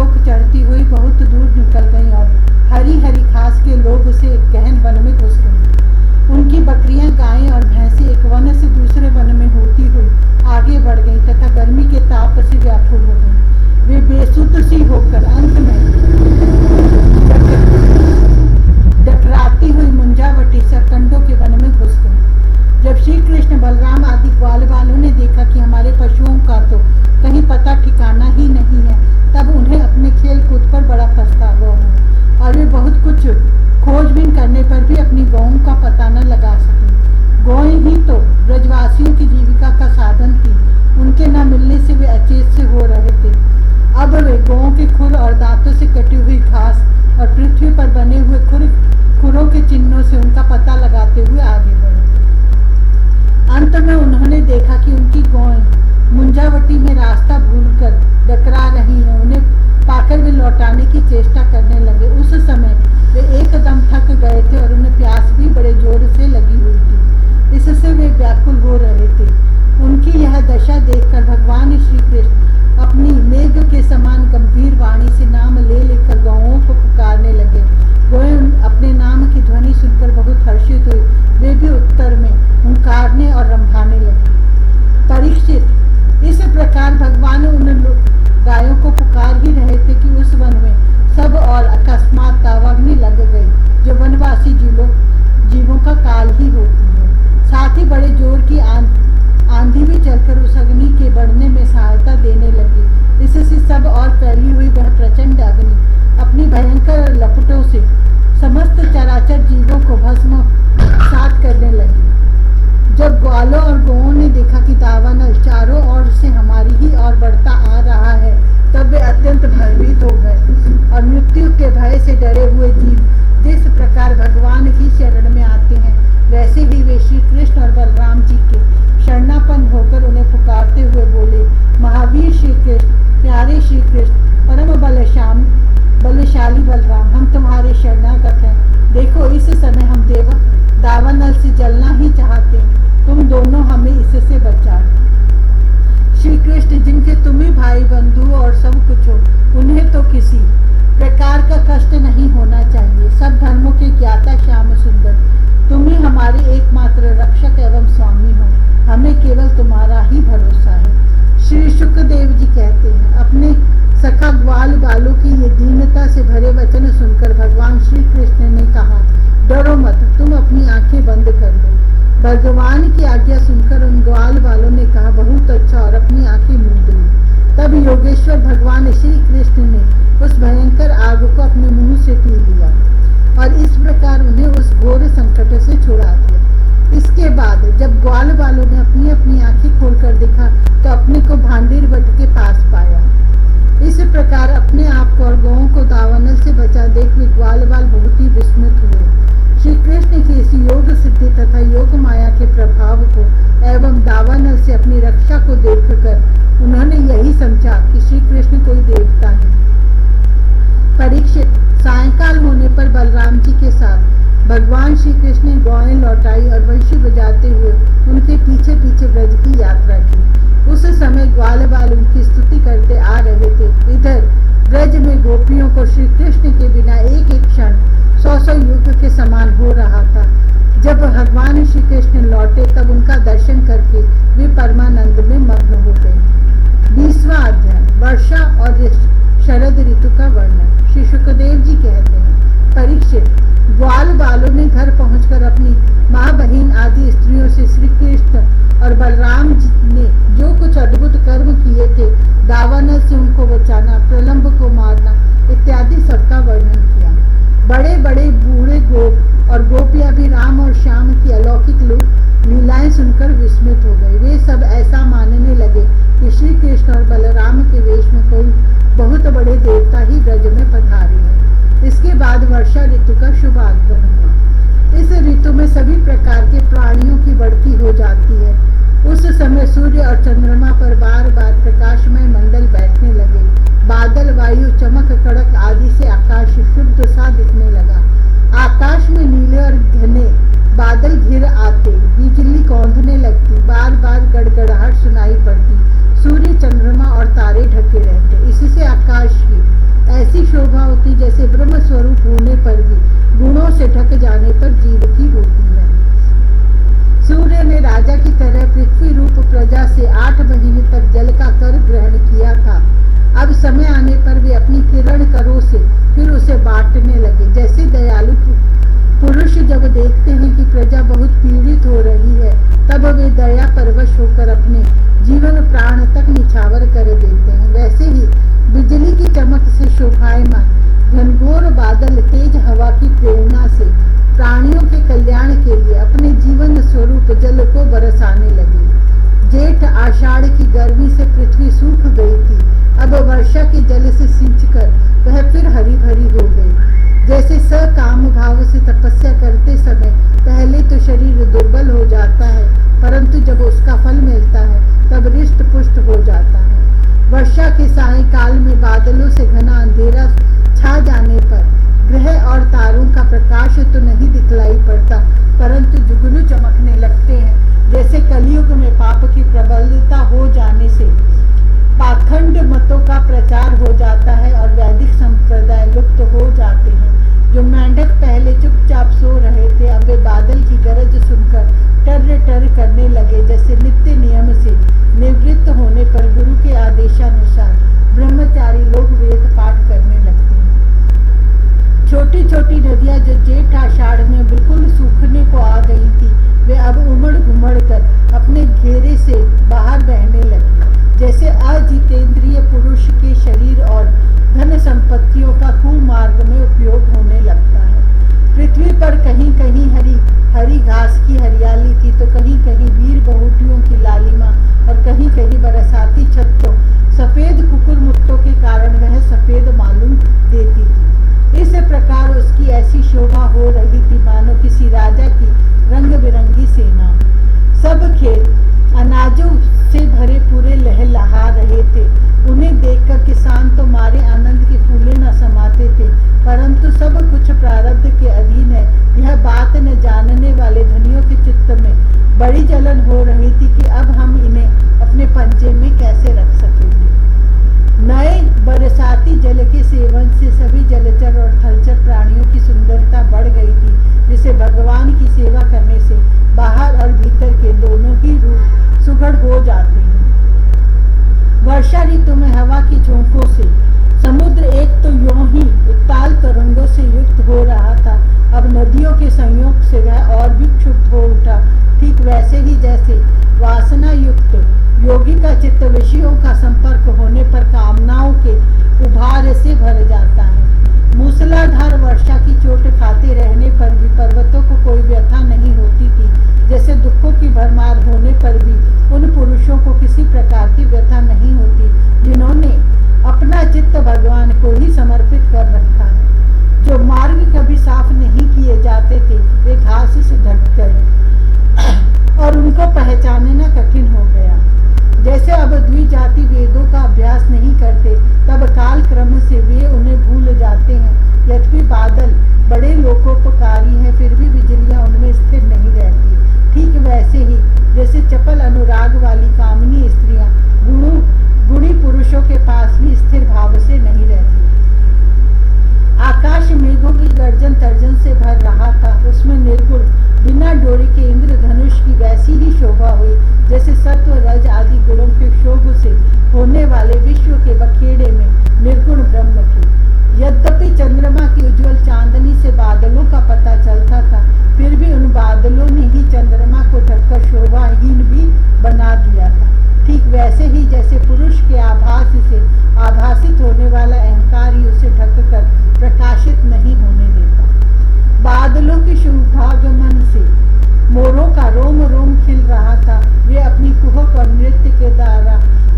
नोक चढ़ती हुई बहुत दूर निकल गई और हरी हरी घास के लोग उसे एक गहन वन में घुस गई। उनकी बकरियां, गायें और भैंसें एक वन से दूसरे वन में होती हुई आगे बढ़ गई तथा गर्मी के ताप से व्याकुल हो गई। वे बेसुध सी होकर अंत में डकराती हुई मुंजावटी सरकंडों के वन में घुस गई। जब श्री कृष्ण, बलराम आदि ग्वाल वालों ने देखा कि हमारे पशुओं का तो कहीं पता ठिकाना ही नहीं है, तब उन्हें अपने खेल कूद पर बड़ा पछतावा हुआ और वे बहुत कुछ खोजबीन करने पर भी अपनी गौओं का पता न लगा सके। गौएं ही तो ब्रजवासियों की जीविका का साधन थी, उनके न मिलने से वे अचेत से हो रहे थे। अब वे गौओं के खुर और दांतों से कटी हुई घास और पृथ्वी पर बने हुए खुरों के चिन्हों से उनका पता लगाते हुए आगे बढ़े। अंत में उन्होंने देखा कि उनकी गौएं मुंजावटी में रास्ता भूलकर डकरा रही हैं। उन्हें पाकर वे लौटाने की चेष्टा करने लगे। उस समय वे एकदम थक गए थे और उन्हें प्यास भी बड़े जोर से लगी हुई थी। इससे वे व्याकुल हो रहे थे। उनकी यह दशा देखकर भगवान श्री कृष्ण अपनी मेघ के समान गंभीर वाणी से नाम ले लेकर गौओं को पुकारने लगे। गौएं अपने नाम की ध्वनि सुनकर बहुत हर्षित हुई। वे भी उत्तर में हुंकारने और रंभाने लगे। परीक्षित, इस प्रकार भगवान उन गायों को पुकार ही रहे थे कि उस वन में सब और अकस्मात दावाग्नि लग गई, जो वनवासी जीवों का काल ही होती है। साथ ही बड़े जोर की आंधी भी चलकर उस अग्नि के बढ़ने में सहायता देने लगी। इससे सब और फैली हुई वह प्रचंड अग्नि अपनी भयंकर लपटों से समस्त चराचर जीवों को भस्म सात करने लगी। जब ग्वालों और गौओं ने देखा कि दावानल चारों ओर से हमारी ही ओर बढ़ता आ रहा है, तब वे अत्यंत भयभीत हो गए और मृत्यु के भय से डरे हुए जीव जिस प्रकार भगवान की शरण में आते हैं, वैसे ही वे श्री कृष्ण और बलराम जी के शरणापन्न होकर उन्हें पुकारते हुए बोले, महावीर श्री कृष्ण, प्यारे श्री कृष्ण, परम बलशाली बलराम, हम तुम्हारे शरणागत हैं। देखो, इस समय हम दावानल से जलना ही चाहते हैं, तुम दोनों हमें इससे बचाओ। श्री कृष्ण, जिनके तुम ही भाई बंधु और सब कुछ हो, उन्हें तो किसी प्रकार का कष्ट नहीं होना चाहिए। सब धर्मों के ज्ञाता श्याम सुंदर, तुम ही हमारे एकमात्र रक्षक एवं स्वामी हो। हमें केवल तुम्हारा ही भरोसा है। श्री शुकदेव जी कहते हैं, अपने सखा ग्वाल बालों की ये दीनता से भरे वचन सुनकर भगवान श्री कृष्ण ने कहा, डरो मत, तुम अपनी आंखें बंद कर लो। भगवान की आज्ञा सुनकर उन ग्वाल वालों ने कहा, बहुत अच्छा, और अपनी आंखें मूंद ली। तब योगेश्वर भगवान श्री कृष्ण ने उस भयंकर आग को अपने मुंह से पी लिया और इस प्रकार उन्हें उस घोर संकट से छुड़ा दिया। इसके बाद जब ग्वाल वालों ने अपनी अपनी आंखें खोलकर देखा तो अपने को भांडीर वट के पास पाया। इस प्रकार अपने आप को और गौओं को दावानल से बचा देख वे ग्वाल वाल बहुत ही विस्मित हुए। श्री कृष्ण की इस योग सिद्धि तथा योग माया के प्रभाव को एवं दावानल से अपनी रक्षा को देखकर उन्होंने यही समझा कि श्री कृष्ण कोई देवता है। परीक्षित, सायंकाल होने पर बलराम जी के साथ भगवान श्री कृष्ण ने गौएं लौटाई और वंशी बजाते हुए उनके पीछे पीछे ब्रज की यात्रा की। उस समय ग्वाल बाल उनकी स्तुति करते आ रहे थे। इधर ब्रज में गोपियों को श्री कृष्ण के बिना एक एक क्षण 100 युग के समान हो रहा था। जब भगवान श्री कृष्ण लौटे तब उनका दर्शन करके वे परमानंद में मग्न हो गए। 20वां अध्याय, वर्षा और शरद ऋतु का वर्णन। श्री शुकदेव जी कहते हैं, परीक्षित, ग्वाल बालों ने घर पहुंचकर अपनी माँ, बहन आदि स्त्रियों से श्री कृष्ण और बलराम जी ने जो कुछ अद्भुत कर्म किए थे, दावानल से उनको बचाना, प्रलंब को मारना इत्यादि सबका वर्णन किया। बड़े बड़े बूढ़े गोप और गोपियां भी राम और श्याम की अलौकिक लीलाएं सुनकर विस्मित हो गए। वे सब ऐसा मानने लगे कि श्री कृष्ण और बलराम के वेश में कोई बहुत बड़े देवता ही ब्रज में पधारे हैं। इसके बाद वर्षा ऋतु का शुभ आगमन हुआ। इस ऋतु में सभी प्रकार के प्राणियों की बढ़ती हो जाती है। उस समय सूर्य और चंद्रमा पर बार बार प्रकाशमय मंडल बैठने लगे। बादल, वायु, चमक, कड़क आदि से आकाश शुद्ध सा दिखने लगा। आकाश में नीले और घने बादल घिर आते, बिजली कौंधने लगती, बार बार गड़गड़ाहट सुनाई पड़ती, सूर्य, चंद्रमा और तारे ढके रहते। इससे आकाश की स्वरूप होने पर भी गुणों से ढक जाने पर जीव की होती है। सूर्य ने राजा की तरह पृथ्वी रूप प्रजा से 8 महीने तक जल का कर ग्रहण किया था। अब समय आने पर वे अपनी किरण करों से फिर उसे बांटने लगे। जैसे दयालु पुरुष जब देखते हैं कि प्रजा बहुत पीड़ित हो रही है, तब वे दया परवश होकर अपने जीवन प्राण तक निछावर कर देते हैं, वैसे ही बिजली की चमक से शोभायमान घनघोर बादल तेज हवा की प्रेरणा से प्राणियों के कल्याण के लिए अपने जीवन स्वरूप जल को बरसाने लगे। जेठ आषाढ़ की गर्मी से पृथ्वी सूख गई थी। अब वर्षा के जल से सिंचकर वह फिर हरी भरी हो गई। जैसे सकाम भाव से तपस्या करते समय पहले तो शरीर दुर्बल हो जाता है, परंतु जब उसका फल मिलता है तब हृष्ट पुष्ट हो जाता है। वर्षा के सायंकाल में बादलों से घना अंधेरा छा जाने पर ग्रह और तारों का प्रकाश तो नहीं दिखलाई पड़ता, परंतु जुगनू चमकने लगते हैं। जैसे कलयुग में पाप की प्रबलता हो जाने से पाखंड मतों का प्रचार हो जाता है और वैदिक संप्रदाय लुप्त हो जाते हैं। जो मेंढक पहले चुपचाप सो रहे थे, अब वे बादल की गरज सुनकर टर टर करने लगे। जैसे नित्य नियम से निवृत्त होने पर गुरु के आदेशानुसार ब्रह्मचारी लोग वेद पाठ करने लगते हैं। छोटी छोटी नदियां जो जेठ आषाढ़ में बिल्कुल सूखने को आ गई थी, वे अब उमड़ घुमड़ कर अपने घेरे से बाहर बहने लगी। जैसे अजितेंद्रिय पुरुष के शरीर और धन संपत्तियों का कुमार्ग में उपयोग होने लगता है। पृथ्वी पर कहीं कहीं हरी घास की हरियाली थी, तो कहीं कहीं वीर बहुटियों की लालिमा और कहीं कहीं बरसाती छत्तों सफेद कुकुर मुत्तों के कारण वह सफेद मालूम देती थी। इस प्रकार उसकी ऐसी शोभा हो रही थी मानो किसी राजा की रंग बिरंगी सेना। सब खेत अनाजों से भरे पूरे लहलहा रहे थे। उन्हें देखकर किसान तो मारे आनंद के फूले न समाते थे, परंतु सब कुछ प्रारब्ध के अधीन है, यह बात न जानने वाले धनियों के चित्त में बड़ी जलन हो रही थी कि अब हम इन्हें अपने पंजे में कैसे रख सकेंगे। नए बरसाती जल के सेवन से सभी जलचर और थलचर प्राणियों की सुंदरता बढ़ गई थी, जिसे भगवान की सेवा करने से बाहर और भीतर के दोनों ही रूप सुघड़ हो जाते हैं। वर्षा ऋतु में हवा की झोंकों से समुद्र एक तो यूं ही उत्ताल तरंगों से युक्त हो रहा था, अब नदियों के संयोग से वह और भी क्षुब्ध हो उठा। ठीक वैसे ही जैसे वासना युक्त योगी का चित्त विषयों का संपर्क होने पर कामनाओं के उभार से भर जाता है। मूसलाधार वर्षा की चोट खाते रहने पर भी पर्वतों को कोई व्यथा नहीं होती थी, जैसे दुखों की भरमार होने पर भी उन पुरुषों को किसी प्रकार की व्यथा नहीं होती जिन्होंने अपना चित्त भगवान को ही समर्पित कर रखा है। जो मार्ग कभी साफ नहीं किए जाते थे, वे घास से ढक गए और उनको पहचानना कठिन हो गया। जैसे अब द्विजाति वेदों का अभ्यास नहीं करते, तब काल क्रम से वे उन्हें भूल जाते हैं। यद्यपि बादल बड़े लोकोपकारी हैं, फिर भी बिजलियां उनमें स्थिर नहीं रहती। ठीक वैसे ही जैसे चपल अनुराग वाली कामनी स्त्रियां गुणी पुरुषों के पास भी स्थिर भाव से नहीं रहती। आकाश मेघों की गर्जन तर्जन से भर रहा था, उसमें निर्गुण बिना डोरी के इंद्रधनुष की वैसी ही शोभा हुई जैसे सत्व रज आदि गुणों के शोभ से होने वाले विश्व के बखेड़े में निर्गुण ब्रह्म की। यद्यपि चंद्रमा की उज्जवल चांदनी से बादलों का पता चलता था, फिर भी उन बादलों ने ही चंद्रमा को ढककर शोभाहीन भी बना दिया था। ठीक वैसे ही जैसे पुरुष के आभास से आभासित होने वाला अहंकार ही उसे ढककर प्रकाशित नहीं होने देता। बादलों के शुभागमन से मोरों का रोम रोम खिल रहा था। वे अपनी कुहक और नृत्य के द्वारा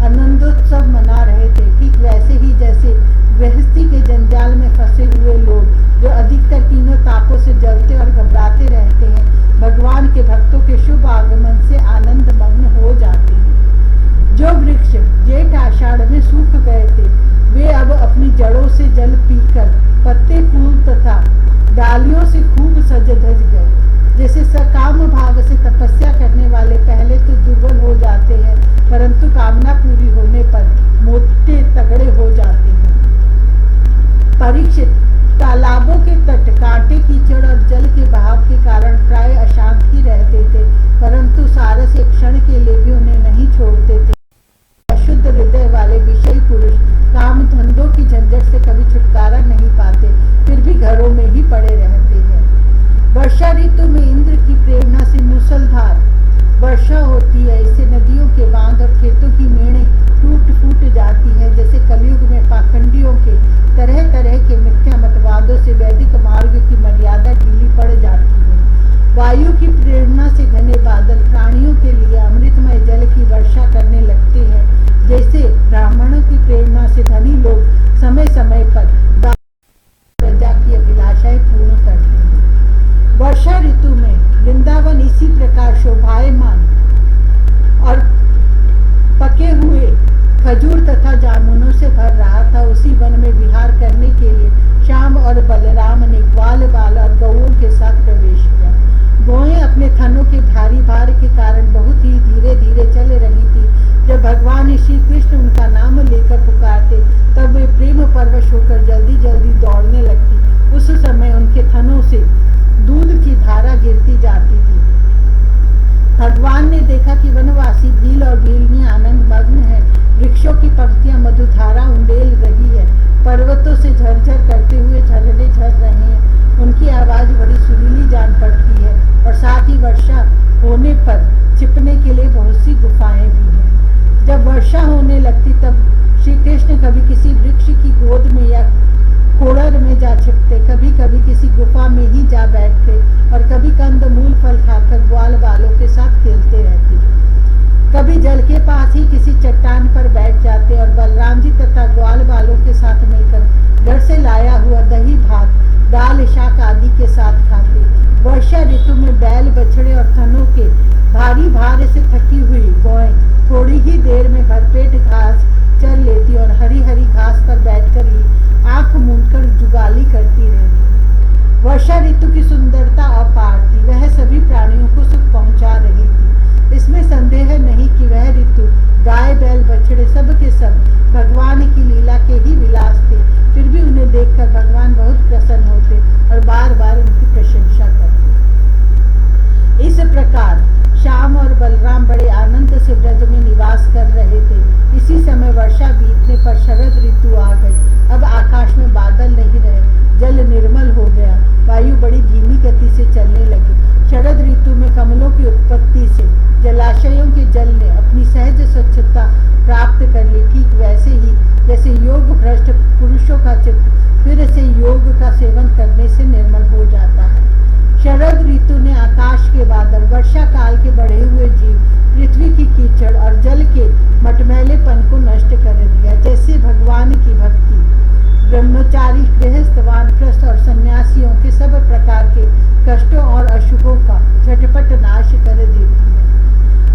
आनंदोत्सव मना रहे थे। ठीक वैसे ही जैसे गृहस्थी के जंजाल में फंसे हुए लोग जो अधिकतर तीनों तापों से जलते और घबराते रहते हैं, भगवान के भक्तों के शुभ आगमन से आनंद मग्न हो जाते हैं। जो वृक्ष जेठ आषाढ़ में सूख गए थे, वे अब अपनी जड़ों से जल पीकर पत्ते फूल तथा डालियों से खूब सज धज गए। जैसे सकाम भाव से तपस्या करने वाले पहले तो दुर्बल हो जाते हैं, परंतु कामना पूरी होने पर मोटे तगड़े हो जाते हैं। परीक्षित, तालाबों ऊर्जावश होकर जल्दी जल्दी दौड़ने लगती। उस समय उनके थनों से दूध की धारा गिरती जाती थी। भगवान ने देखा कि वनवासी भील और भीलनी आनंद मग्न है। वृक्षों की पंक्तियां मधुधारा उंडेल रही है। पर्वतों से झरझर करते हुए झरने झर रहे हैं। उनकी आवाज बड़ी सुरीली जान पड़ती है और साथ ही वर्षा होने पर छिपने के लिए बहुत सी गुफाएं भी हैं। जब वर्षा होने लगती तब श्री कृष्ण कभी किसी वृक्ष की गोद में या खोड़र में जा छिपते, कभी कभी किसी गुफा में ही जा बैठते और कभी कंद मूल फल खाकर ग्वाल बालों के साथ खेलते रहते। कभी जल के पास ही किसी चट्टान पर बैठ जाते और बलराम जी तथा ग्वाल बालों के साथ मिलकर घर से लाया हुआ दही भात, दाल शाक आदि के साथ खाते। वर्षा ऋतु में बैल बछड़े और थनों के भारी भार से थकी हुई गौएं थोड़ी ही देर में भरपेट घास चर लेती और हरी हरी घास पर बैठकर ही आंख मूंदकर जुगाली करती रहती। वर्षा ऋतु की सुंदरता अपार थी। वह सभी प्राणियों को सुख पहुंचा रही थी। इसमें संदेह नहीं कि वह ऋतु गाय बैल बछड़े सब के सब भगवान की लीला के ही विलास थे। फिर भी उन्हें देखकर भगवान बहुत प्रसन्न होते और बार बार उनकी प्रशंसा करते। इस प्रकार श्याम और बलराम बड़े आनंद से ब्रज में निवास कर रहे थे। इसी समय वर्षा बीतने पर शरद ऋतु आ गई। अब आकाश में बादल नहीं रहे, जल निर्मल हो गया, वायु बड़ी धीमी गति से चलने लगी। शरद ऋतु में कमलों की उत्पत्ति से जलाशयों के जल ने अपनी सहज स्वच्छता प्राप्त कर ली। ठीक वैसे ही जैसे योग भ्रष्ट पुरुषों का चित्त फिर से योग का सेवन करने से निर्मल हो जाता है। शरद ऋतु ने आकाश के बादल, वर्षा काल के बढ़े हुए जीव, पृथ्वी की कीचड़ और जल के मटमैलेपन को नष्ट कर दिया। जैसे भगवान की भक्ति ब्रह्मचारी, गृहस्थ, वानप्रस्थ और सन्यासियों के सब प्रकार के कष्टों और अशुभों का झटपट नाश कर देती है।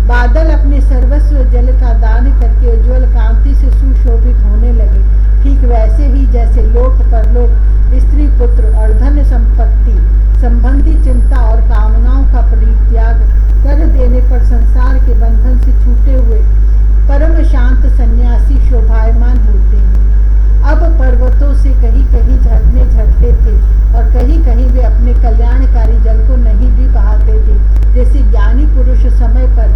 बादल अपने सर्वस्व जल का दान करके उज्ज्वल कांति से सुशोभित होने लगे। ठीक वैसे ही जैसे लोक परलोक, स्त्री पुत्र और धन संपत्ति संबंधी चिंता और कामनाओं का परित्याग कर देने पर संसार के बंधन से छूटे हुए परम शांत सन्यासी शोभायमान होते हैं। अब पर्वतों से कहीं कहीं झरने झरते थे और कहीं कहीं वे अपने कल्याणकारी जल को नहीं भी बहाते थे। जैसे ज्ञानी पुरुष समय पर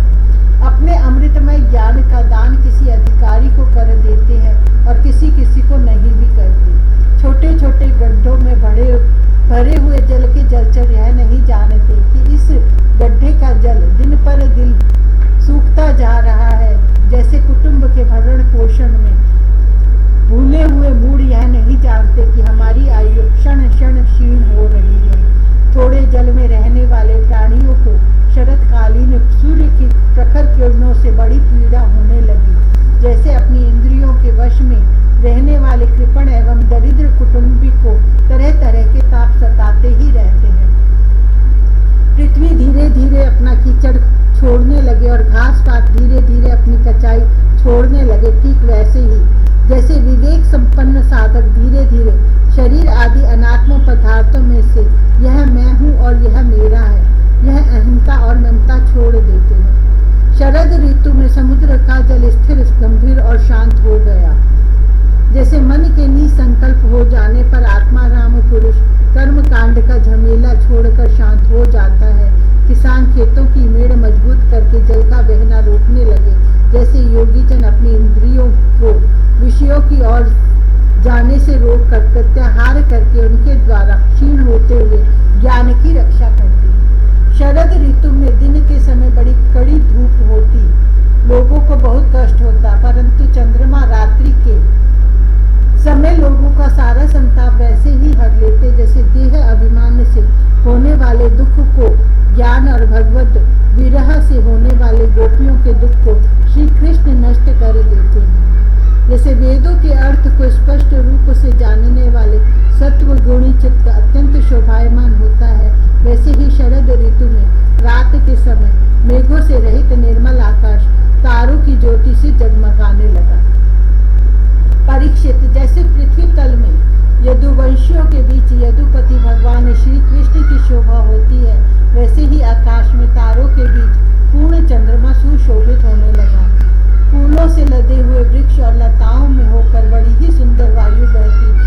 अपने अमृतमय ज्ञान का दान किसी अधिकारी को कर देते हैं और किसी किसी को नहीं भी करते। छोटे छोटे गड्ढों में भरे हुए जल के जलचर यह नहीं जानते कि इस गड्ढे का जल दिन पर दिन सूखता जा रहा है। जैसे कुटुंब के भरण पोषण में भूले हुए मूड यह नहीं जानते कि हमारी आयु क्षण क्षण क्षीण हो रही है। थोड़े जल में रहने वाले प्राणियों को शरतकालीन सूर्य की प्रखर किरणों से बड़ी पीड़ा होने लगी। जैसे अपनी इंद्रियों के वश में रहने वाले कृपण एवं दरिद्र कुटुंबी को तरह तरह के ताप सताते ही रहते हैं। पृथ्वी धीरे धीरे अपना कीचड़ छोड़ने लगे और घास पात धीरे धीरे अपनी कचाई छोड़ने लगे। ठीक वैसे ही जैसे विवेक संपन्न साधक धीरे धीरे शरीर आदि अनात्म पदार्थों में से यह मैं हूँ और यह मेरा है, यह अहंता और ममता छोड़ देते हैं। शरद ऋतु में समुद्र का जल स्थिर, गंभीर और शांत हो गया। जैसे मन के निसंकल्प हो जाने पर आत्माराम पुरुष कर्म कांड का झमेला छोड़कर शांत हो जाता है। किसान खेतों की मेड़ मजबूत करके जल का बहना रोकने लगे। जैसे योगी जन अपनी इंद्रियों को विषयों की ओर जाने से रोक कर प्रत्याहार करके उनके द्वारा क्षीण होते हुए ज्ञान की रक्षा करते हैं। शरद ऋतु में दिन के समय बड़ी कड़ी धूप होती, लोगों को बहुत कष्ट होता, परंतु चंद्रमा रात्रि के समय लोगों का सारा संताप वैसे ही हर लेते जैसे देह अभिमान से होने वाले दुख को ज्ञान और भगवत विरह से होने वाले गोपियों के दुख को श्री कृष्ण नष्ट कर देते हैं। जैसे वेदों के अर्थ को स्पष्ट रूप से जानने वाले सत्व गुणी चित्त अत्यंत शोभायमान होता है, वैसे ही शरद ऋतु में रात के समय मेघों से रहित निर्मल आकाश तारों की ज्योति से जगमगाने लगा। परीक्षित, जैसे पृथ्वी तल में यदुवंशियों के बीच यदुपति भगवान श्री कृष्ण की शोभा होती है, वैसे ही आकाश में तारों के बीच पूर्ण चंद्रमा सुशोभित होने लगा। फूलों से लदे हुए वृक्ष और लताओं में होकर बड़ी ही सुंदर वायु बहती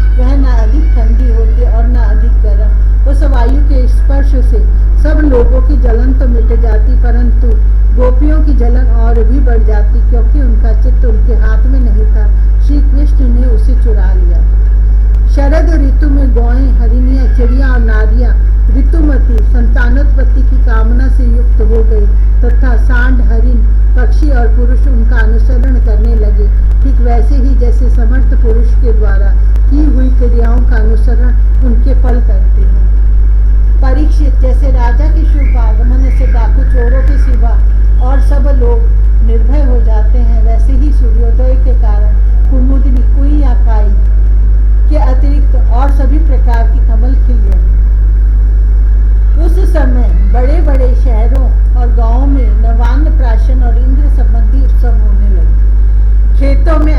लोगों की जलन तो मिट जाती, परंतु गोपियों की जलन और भी बढ़ जाती, क्योंकि उनका चित्त उनके हाथ में नहीं था। श्री कृष्ण ने उसे चुरा लिया। शरद ऋतु में गौएं, हरिणियां, चिड़िया और नारियां ऋतुमती संतानोत्पत्ति की कामना से युक्त हो गई तथा सांड, हरिण, पक्षी और पुरुष उनका अनुसरण करने लगे, ठीक वैसे ही जैसे समर्थ पुरुष के द्वारा की हुई क्रियाओं का अनुसरण उनके फल करते हैं। परीक्षित, जैसे राजा के शुभ आगमन से डाकू चोरों के सिवा और सब लोग निर्भय हो जाते हैं, वैसे ही सूर्योदय के कारण कुमुदिनी, कुई या काई के अतिरिक्त और सभी प्रकार की कमल खिल गए। उस समय बड़े बड़े शहरों और गांवों में नवान्न प्राशन और इंद्र संबंधी उत्सव होने लगे। खेतों में